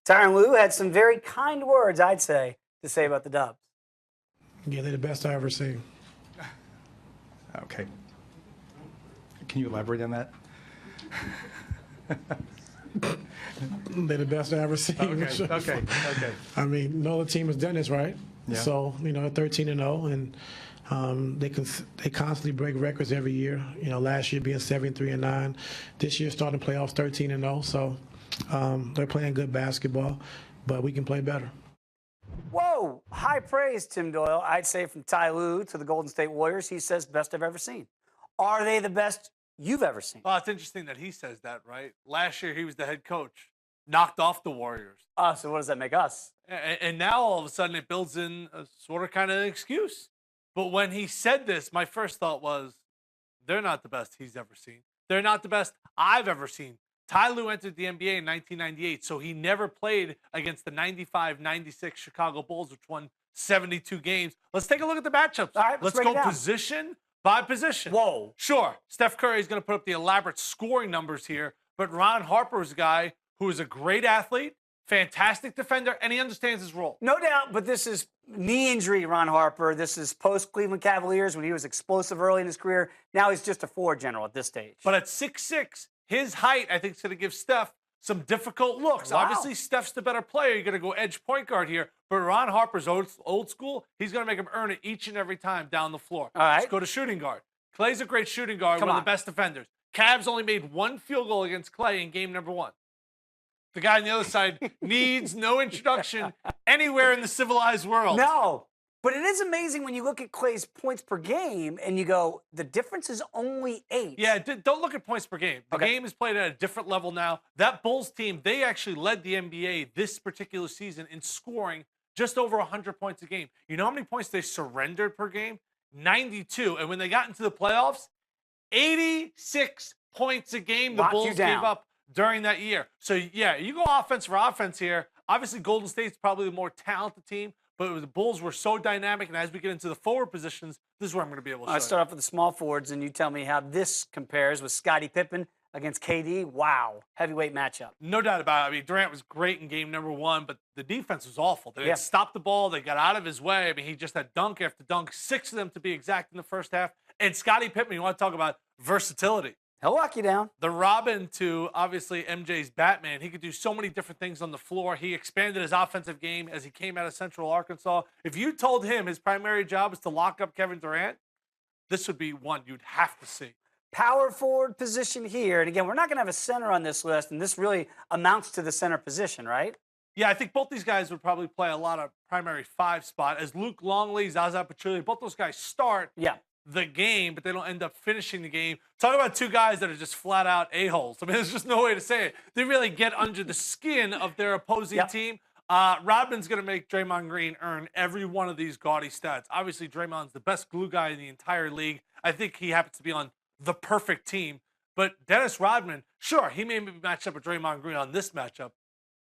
Tyronn Lue had some very kind words, I'd say, to say about the Dubs. Yeah, they're the best I ever seen. Okay. Can you elaborate on that? They're the best I ever seen. Okay. I mean, no other team has done this, right? Yeah. So, they're 13-0, and they constantly break records every year. Last year being 73-9, this year starting playoffs 13-0. So they're playing good basketball, but we can play better. Whoa, high praise, Tim Doyle. I'd say from Ty Lue to the Golden State Warriors, he says best I've ever seen. Are they the best you've ever seen? Well, it's interesting that he says that, right? Last year he was the head coach, knocked off the Warriors. So what does that make us? And now all of a sudden it builds in a sort of kind of an excuse. But when he said this, my first thought was, they're not the best he's ever seen. They're not the best I've ever seen. Ty Lue entered the NBA in 1998, so he never played against the 95-96 Chicago Bulls, which won 72 games. Let's take a look at the matchups. All right, let's break it go down. position by position. Whoa. Sure, Steph Curry is going to put up the elaborate scoring numbers here, but Ron Harper is a guy who is a great athlete, fantastic defender, and he understands his role. No doubt, but this is knee injury, Ron Harper. This is post-Cleveland Cavaliers when he was explosive early in his career. Now he's just a floor general at this stage. But at 6'6", his height, I think, is going to give Steph some difficult looks. Wow. Obviously, Steph's the better player. You're going to go edge point guard here. But Ron Harper's old school. He's going to make him earn it each and every time down the floor. All right. Let's go to shooting guard. Clay's a great shooting guard, Come one on. of the best defenders. Cavs only made one field goal against Clay in game number 1. The guy on the other side needs no introduction anywhere in the civilized world. No, but it is amazing when you look at Clay's points per game and you go, the difference is only 8. Yeah, don't look at points per game. The Okay. game is played at a different level now. That Bulls team, they actually led the NBA this particular season in scoring just over 100 points a game. You know how many points they surrendered per game? 92. And when they got into the playoffs, 86 points a game the Locked you Bulls down. gave up during that year. So, yeah, you go offense for offense here. Obviously, Golden State's probably the more talented team, but the Bulls were so dynamic. And as we get into the forward positions, this is where I'm going to be able to show I start off with the small forwards, and you tell me how this compares with Scottie Pippen against KD. Wow, heavyweight matchup. No doubt about it. I mean, Durant was great in game number 1, but the defense was awful. They Yeah. didn't stop the ball. They got out of his way. I mean, he just had dunk after dunk, 6 of them to be exact in the first half. And Scottie Pippen, you want to talk about versatility. He'll lock you down. The Robin to, obviously, MJ's Batman. He could do so many different things on the floor. He expanded his offensive game as he came out of Central Arkansas. If you told him his primary job is to lock up Kevin Durant, this would be one you'd have to see. Power forward position here. And again, we're not going to have a center on this list, and this really amounts to the center position, right? Yeah, I think both these guys would probably play a lot of primary 5 spot. As Luke Longley, Zaza Pachulia, both those guys start Yeah. the game, but they don't end up finishing the game. Talk about 2 guys that are just flat out a-holes. I mean, there's just no way to say it. They really get under the skin of their opposing Yep. team. Rodman's going to make Draymond Green earn every one of these gaudy stats. Obviously, Draymond's the best glue guy in the entire league. I think he happens to be on the perfect team. But Dennis Rodman, sure, he may be matched up with Draymond Green on this matchup.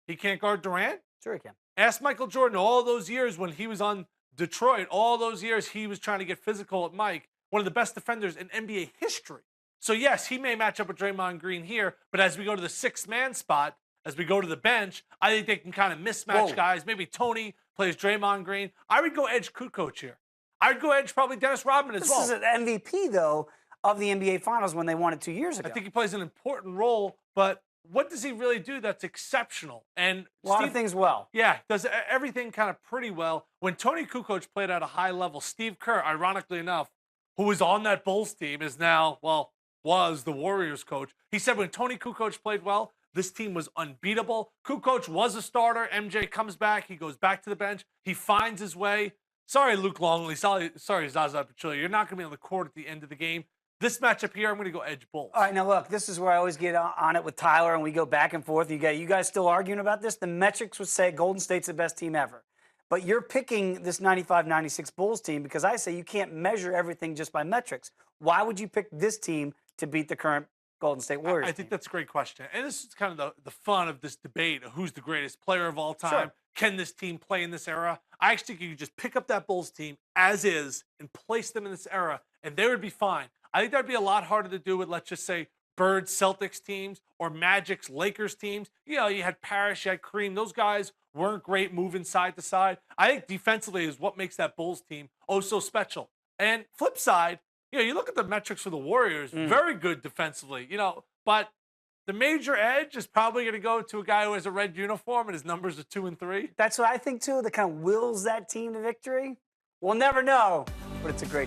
He can't guard Durant? Sure he can. Ask Michael Jordan all those years when he was on Detroit, all those years he was trying to get physical at Mike, one of the best defenders in NBA history. So, yes, he may match up with Draymond Green here, but as we go to the 6-man spot, as we go to the bench, I think they can kind of mismatch Whoa. guys. Maybe Tony plays Draymond Green. I would go edge Kukoc here. I would go edge probably Dennis Rodman as This well. is an MVP, though, of the NBA Finals when they won it 2 years ago. I think he plays an important role, but what does he really do that's exceptional? And a lot of things well. Yeah, does everything kind of pretty well. When Tony Kukoc played at a high level, Steve Kerr, ironically enough, who was on that Bulls team, is now, well, was the Warriors coach. He said when Tony Kukoc played well, this team was unbeatable. Kukoc was a starter. MJ comes back. He goes back to the bench. He finds his way. Sorry, Luke Longley. Sorry, Zaza Pachulia. You're not going to be on the court at the end of the game. This matchup here, I'm going to go edge Bulls. All right, now look, this is where I always get on it with Tyler, and we go back and forth. You guys still arguing about this? The metrics would say Golden State's the best team ever. But you're picking this 95-96 Bulls team because I say you can't measure everything just by metrics. Why would you pick this team to beat the current Golden State Warriors I think team? that's a great question. And this is kind of the fun of this debate of who's the greatest player of all time. Sure. Can this team play in this era? I actually think you could just pick up that Bulls team as is and place them in this era, and they would be fine. I think that'd be a lot harder to do with, let's just say, Bird Celtics teams or Magic's Lakers teams. You know, you had Parrish, you had Kareem. Those guys weren't great moving side to side. I think defensively is what makes that Bulls team oh so special. And flip side, you know, you look at the metrics for the Warriors, very good defensively, you know, but the major edge is probably going to go to a guy who has a red uniform and his numbers are 2 and 3. That's what I think too. That kind of wills that team to victory. We'll never know, but it's a great